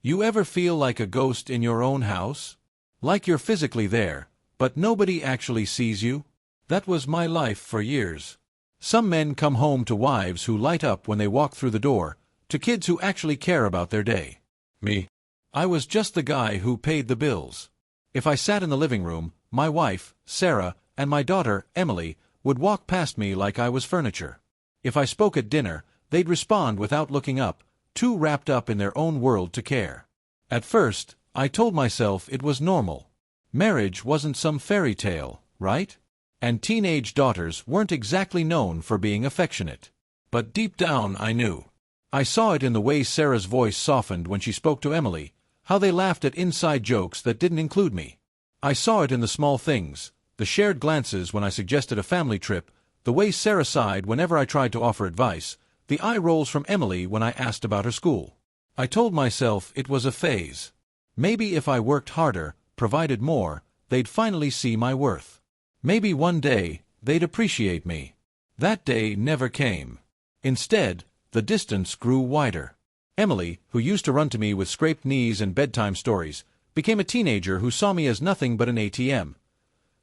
You ever feel like a ghost in your own house? Like you're physically there, but nobody actually sees you? That was my life for years. Some men come home to wives who light up when they walk through the door, to kids who actually care about their day. Me. I was just the guy who paid the bills. If I sat in the living room, my wife, Sarah, and my daughter, Emily, would walk past me like I was furniture. If I spoke at dinner, they'd respond without looking up, too wrapped up in their own world to care. At first, I told myself it was normal. Marriage wasn't some fairy tale, right? And teenage daughters weren't exactly known for being affectionate. But deep down I knew. I saw it in the way Sarah's voice softened when she spoke to Emily, how they laughed at inside jokes that didn't include me. I saw it in the small things, the shared glances when I suggested a family trip, the way Sarah sighed whenever I tried to offer advice, the eye rolls from Emily when I asked about her school. I told myself it was a phase. Maybe if I worked harder, provided more, they'd finally see my worth. Maybe one day, they'd appreciate me. That day never came. Instead, the distance grew wider. Emily, who used to run to me with scraped knees and bedtime stories, became a teenager who saw me as nothing but an ATM.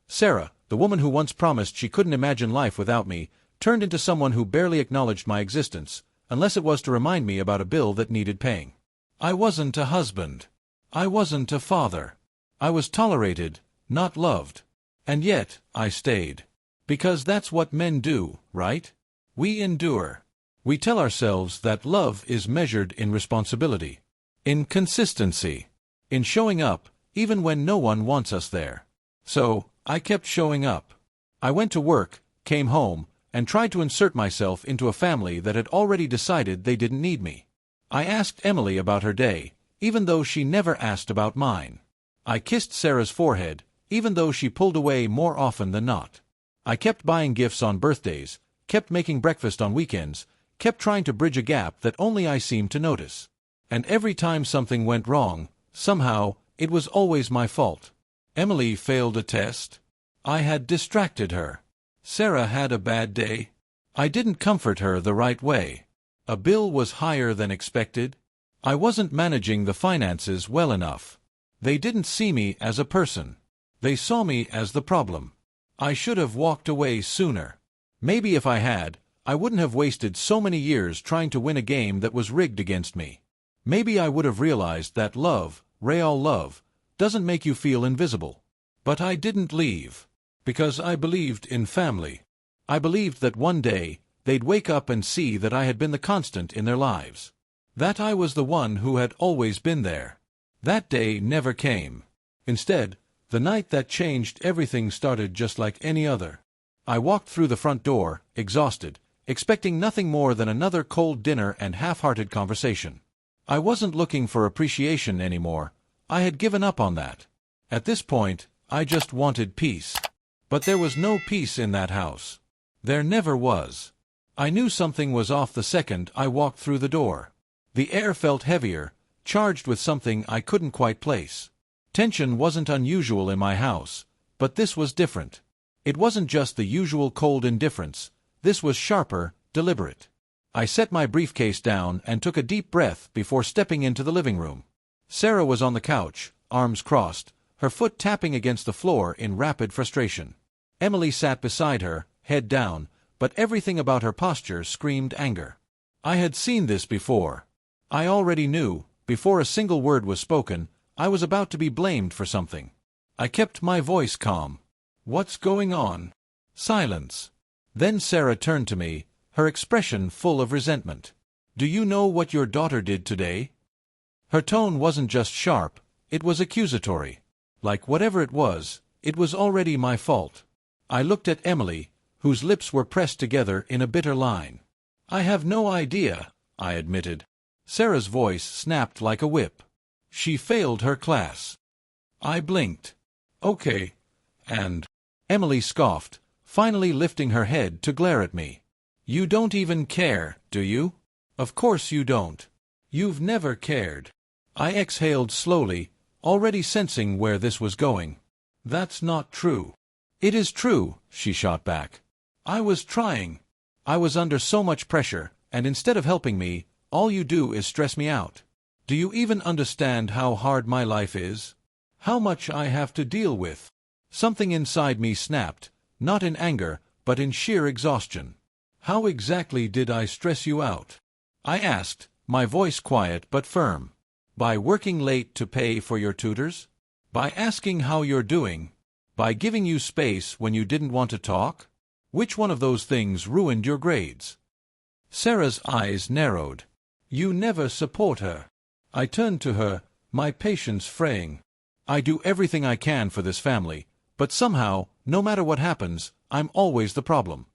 Sarah, the woman who once promised she couldn't imagine life without me, turned into someone who barely acknowledged my existence, unless it was to remind me about a bill that needed paying. I wasn't a husband. I wasn't a father. I was tolerated, not loved. And yet, I stayed. Because that's what men do, right? We endure. We tell ourselves that love is measured in responsibility, in consistency, in showing up, even when no one wants us there. So, I kept showing up. I went to work, came home, and tried to insert myself into a family that had already decided they didn't need me. I asked Emily about her day, even though she never asked about mine. I kissed Sarah's forehead, even though she pulled away more often than not. I kept buying gifts on birthdays, kept making breakfast on weekends, kept trying to bridge a gap that only I seemed to notice. And every time something went wrong, somehow, it was always my fault. Emily failed a test. I had distracted her. Sarah had a bad day. I didn't comfort her the right way. A bill was higher than expected. I wasn't managing the finances well enough. They didn't see me as a person. They saw me as the problem. I should have walked away sooner. Maybe if I had, I wouldn't have wasted so many years trying to win a game that was rigged against me. Maybe I would have realized that love, real love, doesn't make you feel invisible. But I didn't leave. Because I believed in family. I believed that one day, they'd wake up and see that I had been the constant in their lives. That I was the one who had always been there. That day never came. Instead, the night that changed everything started just like any other. I walked through the front door, exhausted, expecting nothing more than another cold dinner and half-hearted conversation. I wasn't looking for appreciation anymore. I had given up on that. At this point, I just wanted peace. But there was no peace in that house. There never was. I knew something was off the second I walked through the door. The air felt heavier, charged with something I couldn't quite place. Tension wasn't unusual in my house, but this was different. It wasn't just the usual cold indifference. This was sharper, deliberate. I set my briefcase down and took a deep breath before stepping into the living room. Sarah was on the couch, arms crossed, her foot tapping against the floor in rapid frustration. Emily sat beside her, head down, but everything about her posture screamed anger. I had seen this before. I already knew, before a single word was spoken, I was about to be blamed for something. I kept my voice calm. "What's going on?" Silence. Then Sarah turned to me, her expression full of resentment. "Do you know what your daughter did today?" Her tone wasn't just sharp, it was accusatory. Like whatever it was already my fault. I looked at Emily, whose lips were pressed together in a bitter line. "I have no idea," I admitted. Sarah's voice snapped like a whip. "She failed her class." I blinked. "Okay. And?" Emily scoffed, finally lifting her head to glare at me. "You don't even care, do you? Of course you don't. You've never cared." I exhaled slowly, already sensing where this was going. "That's not true." "It is true," she shot back. "I was trying. I was under so much pressure, and instead of helping me, all you do is stress me out." Do you even understand how hard my life is? How much I have to deal with? Something inside me snapped, not in anger, but in sheer exhaustion. How exactly did I stress you out? I asked, my voice quiet but firm. By working late to pay for your tutors? By asking how you're doing? By giving you space when you didn't want to talk? Which one of those things ruined your grades? Sarah's eyes narrowed. You never support her. I turned to her, my patience fraying. I do everything I can for this family, but somehow, no matter what happens, I'm always the problem.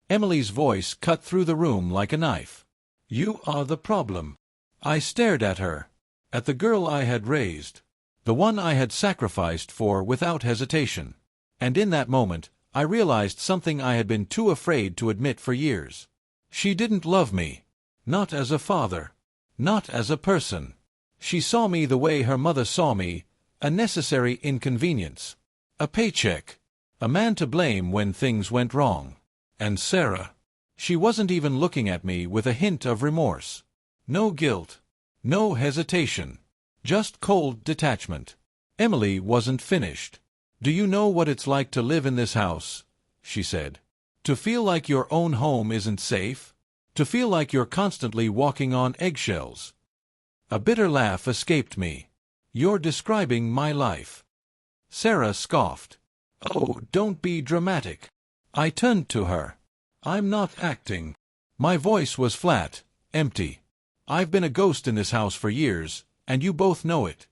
Emily's voice cut through the room like a knife. You are the problem. I stared at her, at the girl I had raised, the one I had sacrificed for without hesitation. And in that moment, I realized something I had been too afraid to admit for years. She didn't love me. Not as a father. Not as a person. She saw me the way her mother saw me, a necessary inconvenience. A paycheck. A man to blame when things went wrong. And Sarah. She wasn't even looking at me with a hint of remorse. No guilt. No hesitation. Just cold detachment. Emily wasn't finished. Do you know what it's like to live in this house? She said. To feel like your own home isn't safe? To feel like you're constantly walking on eggshells? A bitter laugh escaped me. You're describing my life. Sarah scoffed. Oh, don't be dramatic. I turned to her. I'm not acting. My voice was flat, empty. I've been a ghost in this house for years, and you both know it.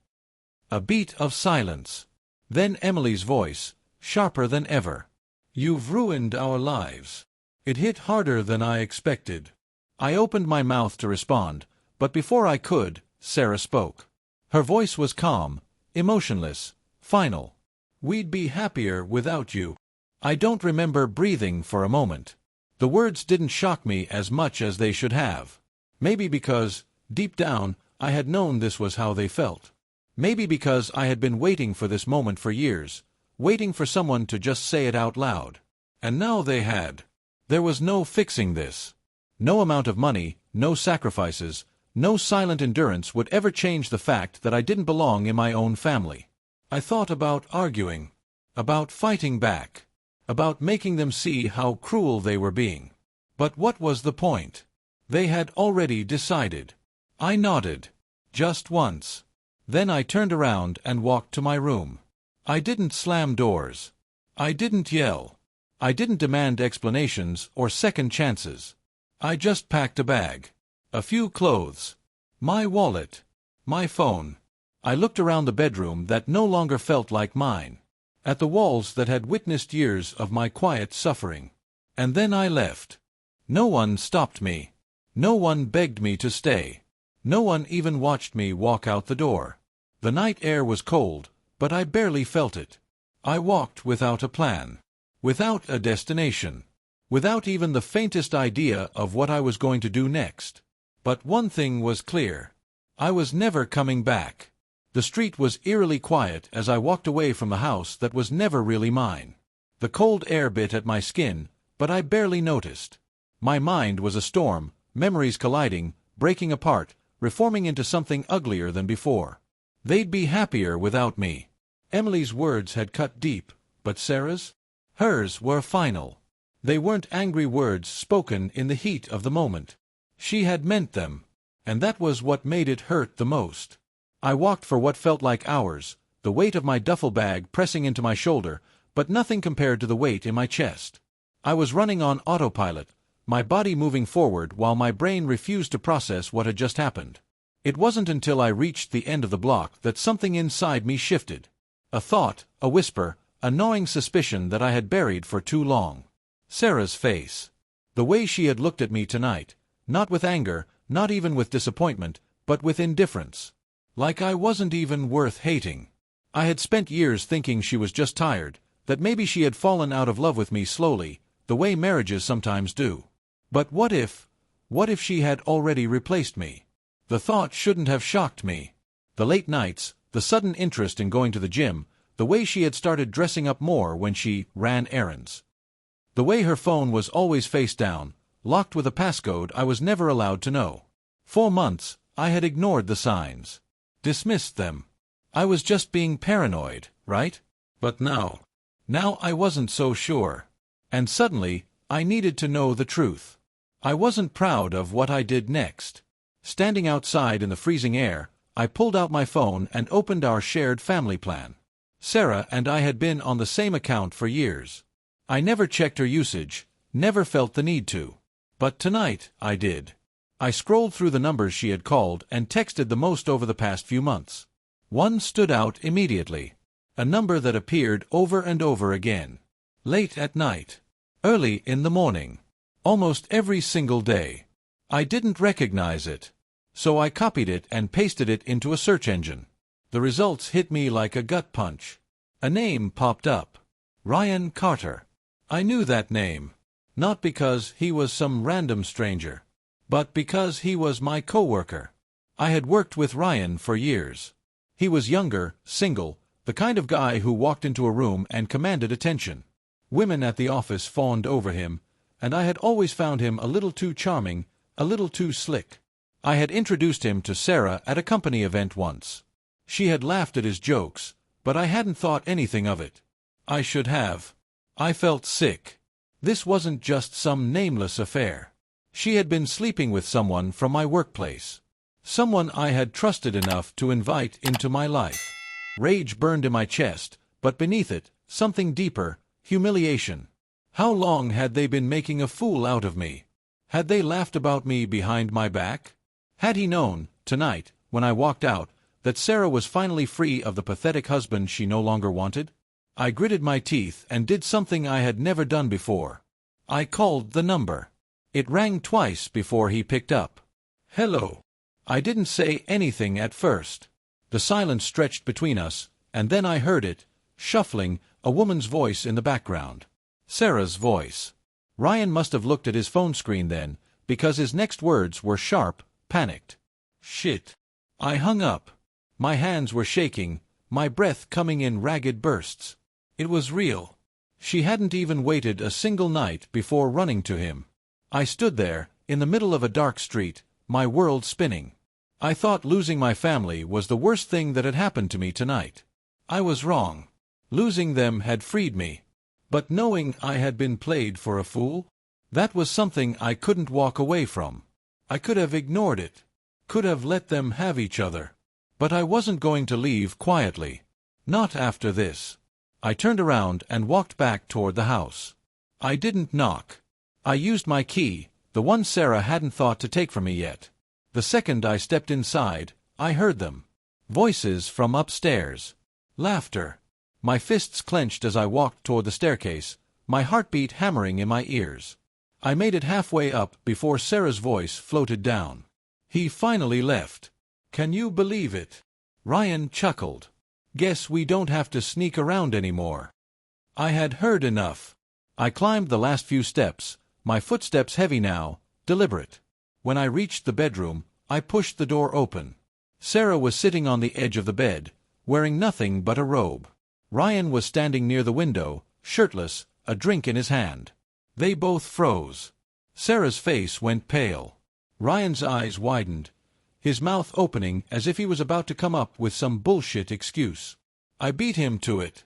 A beat of silence. Then Emily's voice, sharper than ever. You've ruined our lives. It hit harder than I expected. I opened my mouth to respond, but before I could, Sarah spoke. Her voice was calm, emotionless, final. We'd be happier without you. I don't remember breathing for a moment. The words didn't shock me as much as they should have. Maybe because, deep down, I had known this was how they felt. Maybe because I had been waiting for this moment for years, waiting for someone to just say it out loud. And now they had. There was no fixing this. No amount of money, no sacrifices, no silent endurance would ever change the fact that I didn't belong in my own family. I thought about arguing, about fighting back, about making them see how cruel they were being. But what was the point? They had already decided. I nodded. Just once. Then I turned around and walked to my room. I didn't slam doors. I didn't yell. I didn't demand explanations or second chances. I just packed a bag. A few clothes. My wallet. My phone. I looked around the bedroom that no longer felt like mine. At the walls that had witnessed years of my quiet suffering. And then I left. No one stopped me. No one begged me to stay. No one even watched me walk out the door. The night air was cold, but I barely felt it. I walked without a plan. Without a destination. Without even the faintest idea of what I was going to do next. But one thing was clear. I was never coming back. The street was eerily quiet as I walked away from the house that was never really mine. The cold air bit at my skin, but I barely noticed. My mind was a storm, memories colliding, breaking apart, reforming into something uglier than before. They'd be happier without me. Emily's words had cut deep, but Sarah's? Hers were final. They weren't angry words spoken in the heat of the moment. She had meant them, and that was what made it hurt the most. I walked for what felt like hours, the weight of my duffel bag pressing into my shoulder, but nothing compared to the weight in my chest. I was running on autopilot, my body moving forward while my brain refused to process what had just happened. It wasn't until I reached the end of the block that something inside me shifted. A thought, a whisper, a gnawing suspicion that I had buried for too long. Sarah's face. The way she had looked at me tonight, not with anger, not even with disappointment, but with indifference. Like I wasn't even worth hating. I had spent years thinking she was just tired, that maybe she had fallen out of love with me slowly, the way marriages sometimes do. But what if she had already replaced me? The thought shouldn't have shocked me. The late nights, the sudden interest in going to the gym, the way she had started dressing up more when she ran errands. The way her phone was always face down, locked with a passcode I was never allowed to know. For months, I had ignored the signs. Dismissed them. I was just being paranoid, right? But now I wasn't so sure. And suddenly, I needed to know the truth. I wasn't proud of what I did next. Standing outside in the freezing air, I pulled out my phone and opened our shared family plan. Sarah and I had been on the same account for years. I never checked her usage, never felt the need to. But tonight, I did. I scrolled through the numbers she had called and texted the most over the past few months. One stood out immediately. A number that appeared over and over again. Late at night. Early in the morning. Almost every single day. I didn't recognize it. So I copied it and pasted it into a search engine. The results hit me like a gut punch. A name popped up. Ryan Carter. I knew that name. Not because he was some random stranger, but because he was my coworker. I had worked with Ryan for years. He was younger, single, the kind of guy who walked into a room and commanded attention. Women at the office fawned over him, and I had always found him a little too charming, a little too slick. I had introduced him to Sarah at a company event once. She had laughed at his jokes, but I hadn't thought anything of it. I should have. I felt sick. This wasn't just some nameless affair. She had been sleeping with someone from my workplace. Someone I had trusted enough to invite into my life. Rage burned in my chest, but beneath it, something deeper, humiliation. How long had they been making a fool out of me? Had they laughed about me behind my back? Had he known, tonight, when I walked out, that Sarah was finally free of the pathetic husband she no longer wanted? I gritted my teeth and did something I had never done before. I called the number. It rang twice before he picked up. Hello. I didn't say anything at first. The silence stretched between us, and then I heard it, shuffling, a woman's voice in the background. Sarah's voice. Ryan must have looked at his phone screen then, because his next words were sharp, panicked. Shit. I hung up. My hands were shaking, my breath coming in ragged bursts. It was real. She hadn't even waited a single night before running to him. I stood there, in the middle of a dark street, my world spinning. I thought losing my family was the worst thing that had happened to me tonight. I was wrong. Losing them had freed me. But knowing I had been played for a fool? That was something I couldn't walk away from. I could have ignored it. Could have let them have each other. But I wasn't going to leave quietly. Not after this. I turned around and walked back toward the house. I didn't knock. I used my key, the one Sarah hadn't thought to take from me yet. The second I stepped inside, I heard them. Voices from upstairs. Laughter. My fists clenched as I walked toward the staircase, my heartbeat hammering in my ears. I made it halfway up before Sarah's voice floated down. He finally left. Can you believe it? Ryan chuckled. Guess we don't have to sneak around anymore. I had heard enough. I climbed the last few steps, my footsteps heavy now, deliberate. When I reached the bedroom, I pushed the door open. Sarah was sitting on the edge of the bed, wearing nothing but a robe. Ryan was standing near the window, shirtless, a drink in his hand. They both froze. Sarah's face went pale. Ryan's eyes widened, his mouth opening as if he was about to come up with some bullshit excuse. I beat him to it.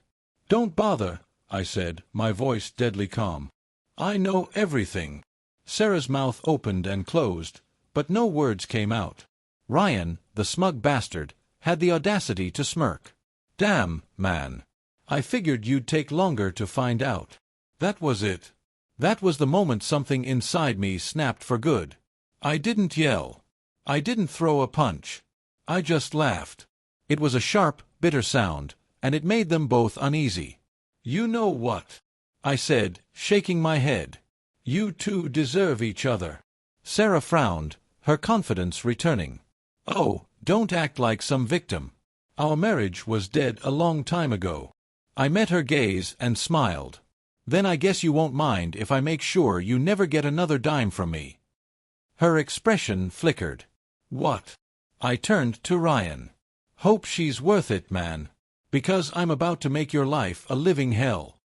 Don't bother, I said, my voice deadly calm. I know everything. Sarah's mouth opened and closed, but no words came out. Ryan, the smug bastard, had the audacity to smirk. Damn, man. I figured you'd take longer to find out. That was it. That was the moment something inside me snapped for good. I didn't yell. I didn't throw a punch. I just laughed. It was a sharp, bitter sound, and it made them both uneasy. You know what? I said, shaking my head. You two deserve each other. Sarah frowned, her confidence returning. Oh, don't act like some victim. Our marriage was dead a long time ago. I met her gaze and smiled. Then I guess you won't mind if I make sure you never get another dime from me. Her expression flickered. What? I turned to Ryan. Hope she's worth it, man. Because I'm about to make your life a living hell.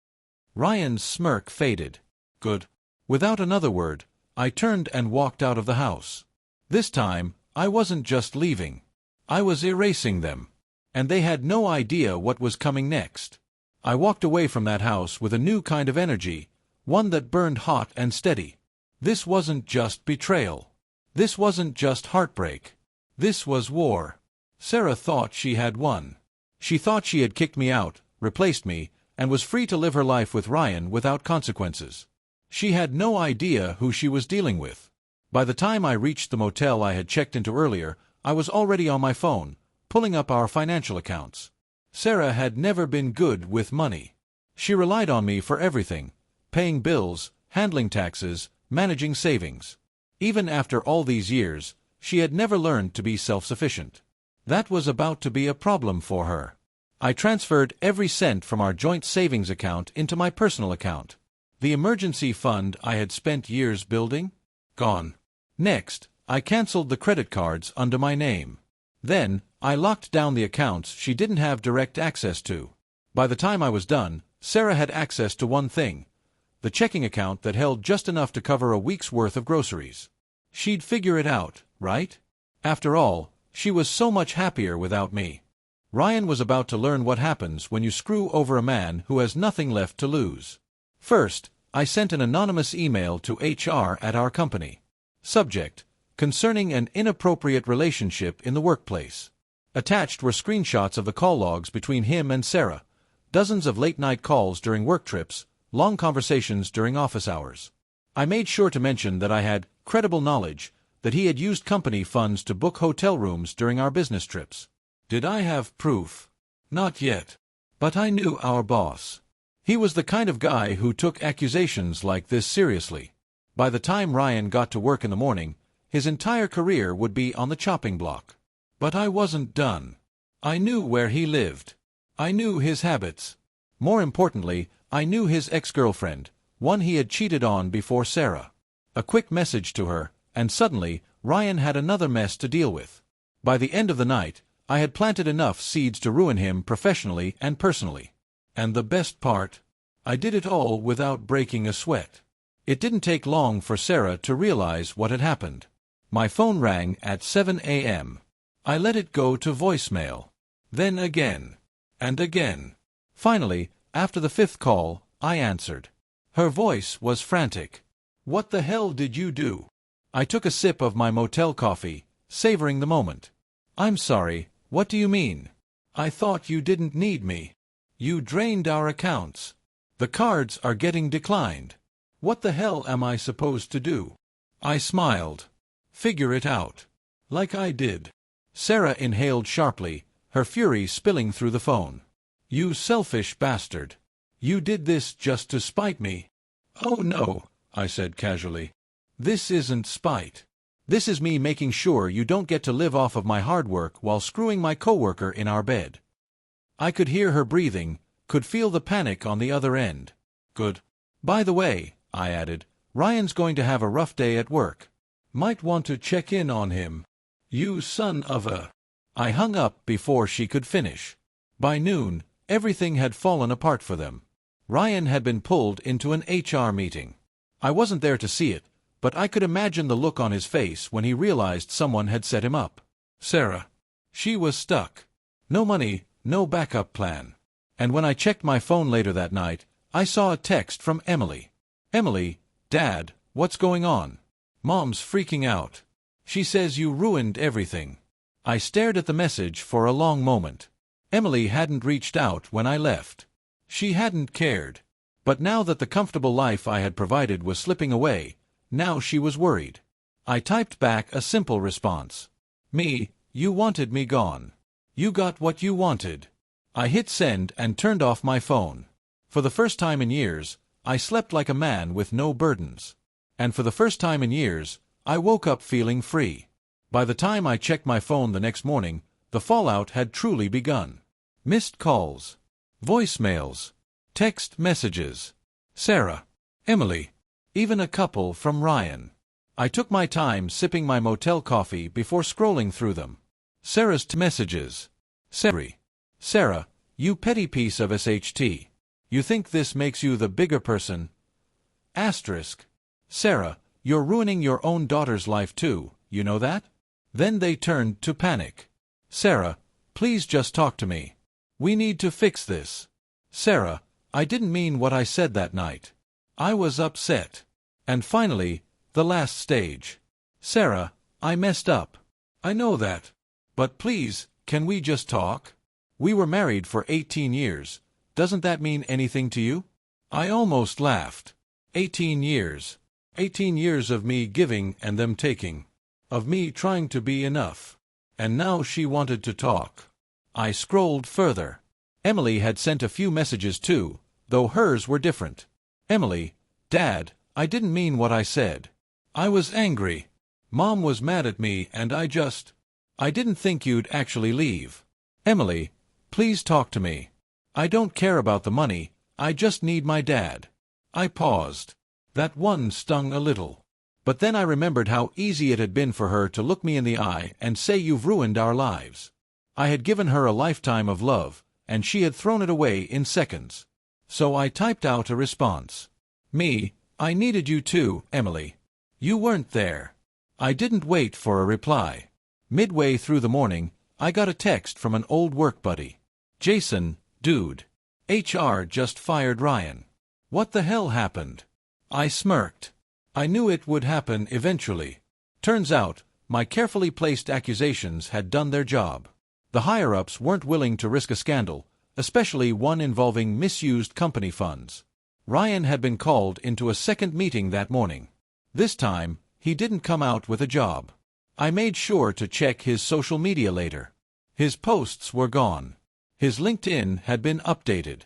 Ryan's smirk faded. Good. Without another word, I turned and walked out of the house. This time, I wasn't just leaving. I was erasing them. And they had no idea what was coming next. I walked away from that house with a new kind of energy, one that burned hot and steady. This wasn't just betrayal. This wasn't just heartbreak. This was war. Sarah thought she had won. She thought she had kicked me out, replaced me, and was free to live her life with Ryan without consequences. She had no idea who she was dealing with. By the time I reached the motel I had checked into earlier, I was already on my phone, pulling up our financial accounts. Sarah had never been good with money. She relied on me for everything, paying bills, handling taxes, managing savings. Even after all these years, she had never learned to be self-sufficient. That was about to be a problem for her. I transferred every cent from our joint savings account into my personal account. The emergency fund I had spent years building? Gone. Next, I canceled the credit cards under my name. Then, I locked down the accounts she didn't have direct access to. By the time I was done, Sarah had access to one thing: the checking account that held just enough to cover a week's worth of groceries. She'd figure it out, right? After all, she was so much happier without me. Ryan was about to learn what happens when you screw over a man who has nothing left to lose. First, I sent an anonymous email to HR at our company. Subject: concerning an inappropriate relationship in the workplace. Attached were screenshots of the call logs between him and Sarah, dozens of late-night calls during work trips, long conversations during office hours. I made sure to mention that I had credible knowledge that he had used company funds to book hotel rooms during our business trips. Did I have proof? Not yet. But I knew our boss. He was the kind of guy who took accusations like this seriously. By the time Ryan got to work in the morning, his entire career would be on the chopping block. But I wasn't done. I knew where he lived. I knew his habits. More importantly, I knew his ex-girlfriend, one he had cheated on before Sarah. A quick message to her, and suddenly, Ryan had another mess to deal with. By the end of the night, I had planted enough seeds to ruin him professionally and personally. And the best part? I did it all without breaking a sweat. It didn't take long for Sarah to realize what had happened. My phone rang at 7 a.m. I let it go to voicemail. Then again. And again. Finally, after the fifth call, I answered. Her voice was frantic. "What the hell did you do?" I took a sip of my motel coffee, savoring the moment. "I'm sorry, what do you mean? I thought you didn't need me. You drained our accounts. The cards are getting declined. What the hell am I supposed to do?" I smiled. "Figure it out." Like I did. Sarah inhaled sharply, her fury spilling through the phone. "You selfish bastard. You did this just to spite me." "Oh no," I said casually. "This isn't spite. This is me making sure you don't get to live off of my hard work while screwing my coworker in our bed." I could hear her breathing, could feel the panic on the other end. "Good. By the way," I added, "Ryan's going to have a rough day at work. Might want to check in on him." "You son of a—" I hung up before she could finish. By noon, everything had fallen apart for them. Ryan had been pulled into an HR meeting. I wasn't there to see it, but I could imagine the look on his face when he realized someone had set him up. Sarah. She was stuck. No money, no backup plan. And when I checked my phone later that night, I saw a text from Emily. "Emily, Dad, what's going on? Mom's freaking out. She says you ruined everything." I stared at the message for a long moment. Emily hadn't reached out when I left. She hadn't cared. But now that the comfortable life I had provided was slipping away, now she was worried. I typed back a simple response. You wanted me gone. You got what you wanted." I hit send and turned off my phone. For the first time in years, I slept like a man with no burdens. And for the first time in years, I woke up feeling free. By the time I checked my phone the next morning, the fallout had truly begun. Missed calls. Voicemails. Text messages. Sarah. Emily. Even a couple from Ryan. I took my time sipping my motel coffee before scrolling through them. Sarah's messages. Sarah, you petty piece of SHT. You think this makes you the bigger person? Asterisk. Sarah, you're ruining your own daughter's life too, you know that? Then they turned to panic. Sarah, please just talk to me. We need to fix this. Sarah, I didn't mean what I said that night. I was upset. And finally, the last stage. Sarah, I messed up. I know that. But please, can we just talk? We were married for 18 years. Doesn't that mean anything to you? I almost laughed. 18 years. 18 years of me giving and them taking. Of me trying to be enough. And now she wanted to talk. I scrolled further. Emily had sent a few messages too, though hers were different. Emily, Dad, I didn't mean what I said. I was angry. Mom was mad at me and I didn't think you'd actually leave. Emily, please talk to me. I don't care about the money, I just need my dad. I paused. That one stung a little. But then I remembered how easy it had been for her to look me in the eye and say you've ruined our lives. I had given her a lifetime of love, and she had thrown it away in seconds. So I typed out a response. I needed you too, Emily. You weren't there. I didn't wait for a reply. Midway through the morning, I got a text from an old work buddy. Jason, dude. HR just fired Ryan. What the hell happened? I smirked. I knew it would happen eventually. Turns out, my carefully placed accusations had done their job. The higher-ups weren't willing to risk a scandal, especially one involving misused company funds. Ryan had been called into a second meeting that morning. This time, he didn't come out with a job. I made sure to check his social media later. His posts were gone. His LinkedIn had been updated.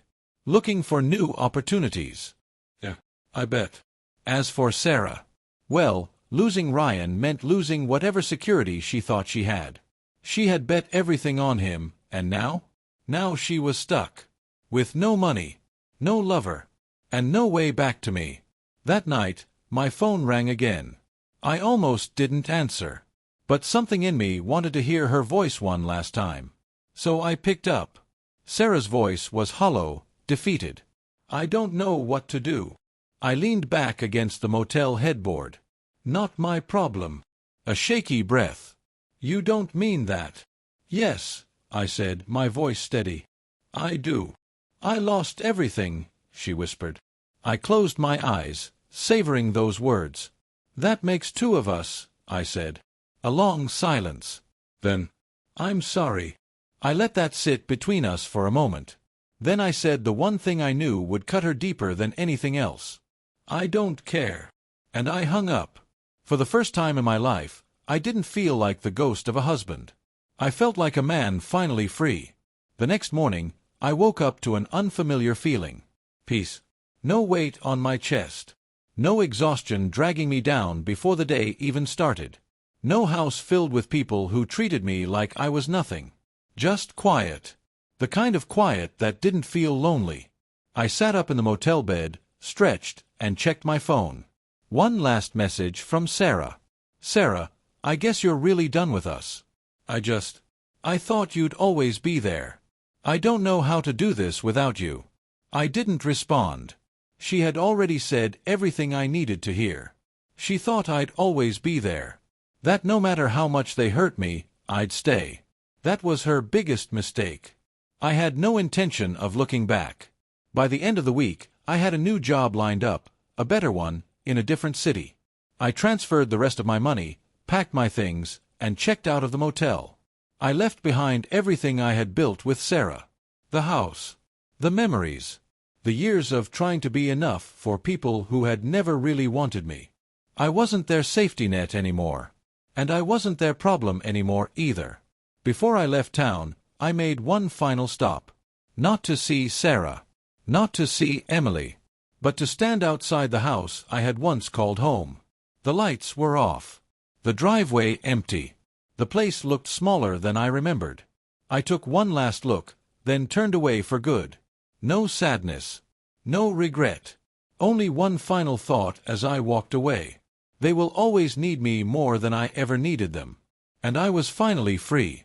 Looking for new opportunities. Yeah, I bet. As for Sarah, well, losing Ryan meant losing whatever security she thought she had. She had bet everything on him, and now? Now she was stuck. With no money, no lover, and no way back to me. That night, my phone rang again. I almost didn't answer. But something in me wanted to hear her voice one last time. So I picked up. Sarah's voice was hollow, defeated. I don't know what to do. I leaned back against the motel headboard. Not my problem. A shaky breath. You don't mean that? Yes, I said, my voice steady. I do. I lost everything, she whispered. I closed my eyes, savoring those words. That makes two of us, I said. A long silence. Then, I'm sorry. I let that sit between us for a moment. Then I said the one thing I knew would cut her deeper than anything else. I don't care. And I hung up. For the first time in my life, I didn't feel like the ghost of a husband. I felt like a man finally free. The next morning, I woke up to an unfamiliar feeling. Peace. No weight on my chest. No exhaustion dragging me down before the day even started. No house filled with people who treated me like I was nothing. Just quiet. The kind of quiet that didn't feel lonely. I sat up in the motel bed, stretched, and checked my phone. One last message from Sarah. Sarah, I guess you're really done with us. I thought you'd always be there. I don't know how to do this without you. I didn't respond. She had already said everything I needed to hear. She thought I'd always be there. That no matter how much they hurt me, I'd stay. That was her biggest mistake. I had no intention of looking back. By the end of the week, I had a new job lined up, a better one, in a different city. I transferred the rest of my money, packed my things, and checked out of the motel. I left behind everything I had built with Sarah. The house. The memories. The years of trying to be enough for people who had never really wanted me. I wasn't their safety net anymore. And I wasn't their problem anymore either. Before I left town, I made one final stop. Not to see Sarah. Not to see Emily. But to stand outside the house I had once called home. The lights were off. The driveway empty. The place looked smaller than I remembered. I took one last look, then turned away for good. No sadness. No regret. Only one final thought as I walked away. They will always need me more than I ever needed them. And I was finally free.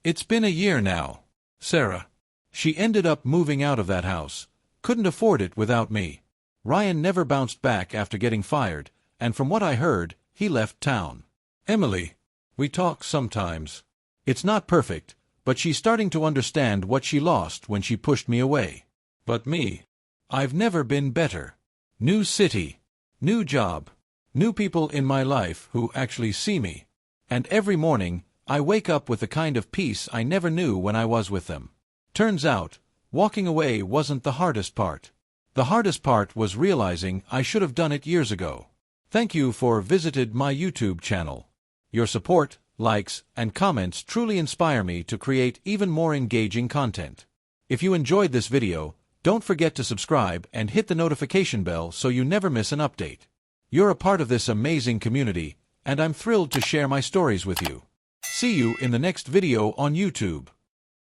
It's been a year now. Sarah. She ended up moving out of that house. Couldn't afford it without me. Ryan never bounced back after getting fired, and from what I heard, he left town. Emily. We talk sometimes. It's not perfect, but she's starting to understand what she lost when she pushed me away. But me, I've never been better. New city, new job, new people in my life who actually see me. And every morning, I wake up with a kind of peace I never knew when I was with them. Turns out, walking away wasn't the hardest part. The hardest part was realizing I should have done it years ago. Thank you for visited my YouTube channel. Your support, likes, and comments truly inspire me to create even more engaging content. If you enjoyed this video, don't forget to subscribe and hit the notification bell so you never miss an update. You're a part of this amazing community, and I'm thrilled to share my stories with you. See you in the next video on YouTube.